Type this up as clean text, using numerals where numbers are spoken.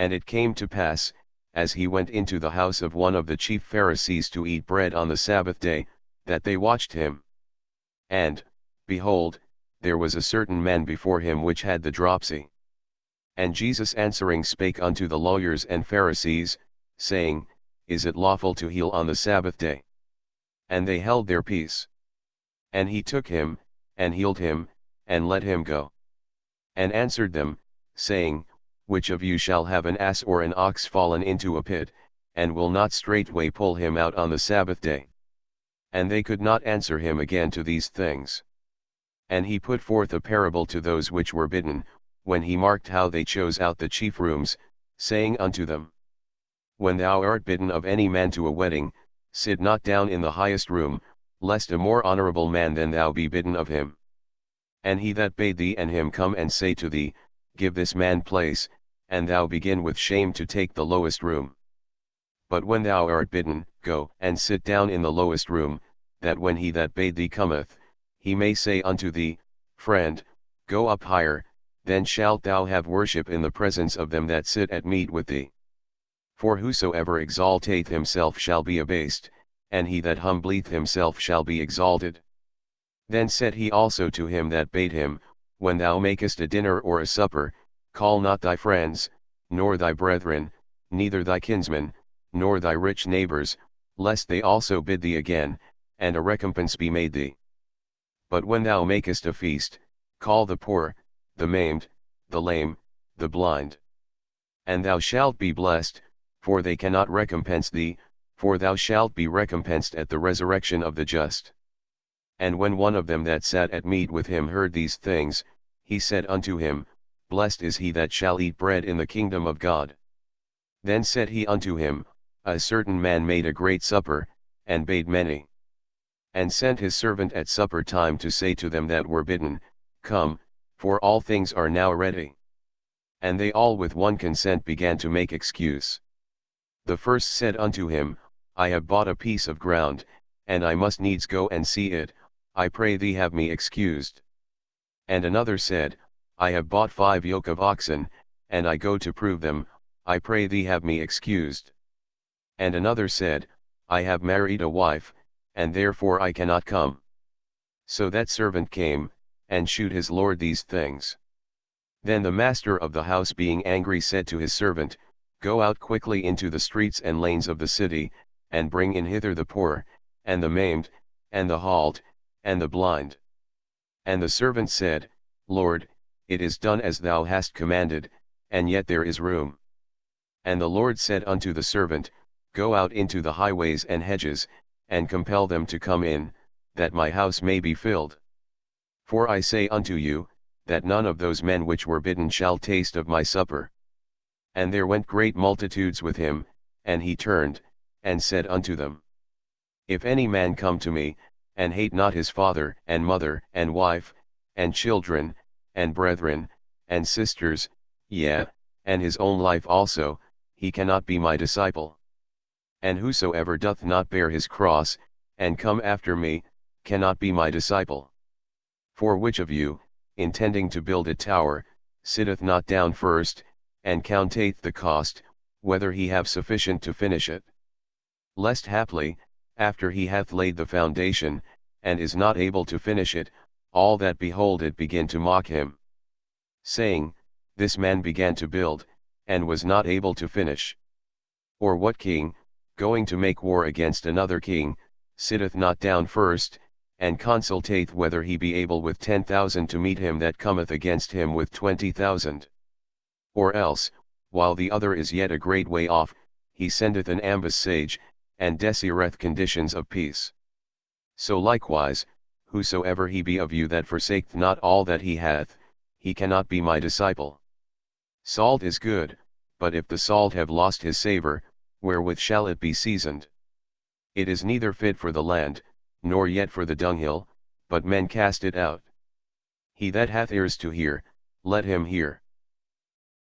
And it came to pass, as he went into the house of one of the chief Pharisees to eat bread on the Sabbath day, that they watched him. And, behold, there was a certain man before him which had the dropsy. And Jesus answering spake unto the lawyers and Pharisees, saying, Is it lawful to heal on the Sabbath day? And they held their peace. And he took him, and healed him, and let him go. And answered them, saying, Which of you shall have an ass or an ox fallen into a pit, and will not straightway pull him out on the Sabbath day? And they could not answer him again to these things. And he put forth a parable to those which were bidden, when he marked how they chose out the chief rooms, saying unto them, When thou art bidden of any man to a wedding, sit not down in the highest room, lest a more honorable man than thou be bidden of him. And he that bade thee and him come and say to thee, Give this man place, and thou begin with shame to take the lowest room. But when thou art bidden, go and sit down in the lowest room, that when he that bade thee cometh, he may say unto thee, Friend, go up higher, then shalt thou have worship in the presence of them that sit at meat with thee. For whosoever exalteth himself shall be abased, and he that humbleth himself shall be exalted. Then said he also to him that bade him, When thou makest a dinner or a supper, call not thy friends, nor thy brethren, neither thy kinsmen, nor thy rich neighbors, lest they also bid thee again, and a recompense be made thee. But when thou makest a feast, call the poor, the maimed, the lame, the blind. And thou shalt be blessed, for they cannot recompense thee, for thou shalt be recompensed at the resurrection of the just. And when one of them that sat at meat with him heard these things, he said unto him, Blessed is he that shall eat bread in the kingdom of God. Then said he unto him, A certain man made a great supper, and bade many. And sent his servant at supper time to say to them that were bidden, Come, for all things are now ready. And they all with one consent began to make excuse. The first said unto him, I have bought a piece of ground, and I must needs go and see it, I pray thee have me excused. And another said, I have bought 5 yoke of oxen, and I go to prove them, I pray thee have me excused. And another said, I have married a wife, and therefore I cannot come. So that servant came, and shewed his lord these things. Then the master of the house being angry said to his servant, Go out quickly into the streets and lanes of the city, and bring in hither the poor, and the maimed, and the halt, and the blind. And the servant said, Lord, it is done as thou hast commanded, and yet there is room. And the Lord said unto the servant, Go out into the highways and hedges, and compel them to come in, that my house may be filled. For I say unto you, that none of those men which were bidden shall taste of my supper. And there went great multitudes with him, and he turned, and said unto them, If any man come to me, and hate not his father and mother and wife, and children, and brethren, and sisters, yea, and his own life also, he cannot be my disciple. And whosoever doth not bear his cross, and come after me, cannot be my disciple. For which of you, intending to build a tower, sitteth not down first, and counteth the cost, whether he have sufficient to finish it? Lest haply, after he hath laid the foundation, and is not able to finish it, all that behold it begin to mock him, saying, This man began to build, and was not able to finish. Or what king, going to make war against another king, sitteth not down first, and consulteth whether he be able with 10,000 to meet him that cometh against him with 20,000? Or else, while the other is yet a great way off, he sendeth an ambassage, and desireth conditions of peace. So likewise, whosoever he be of you that forsaketh not all that he hath, he cannot be my disciple. Salt is good, but if the salt have lost his savour, wherewith shall it be seasoned? It is neither fit for the land, nor yet for the dunghill, but men cast it out. He that hath ears to hear, let him hear.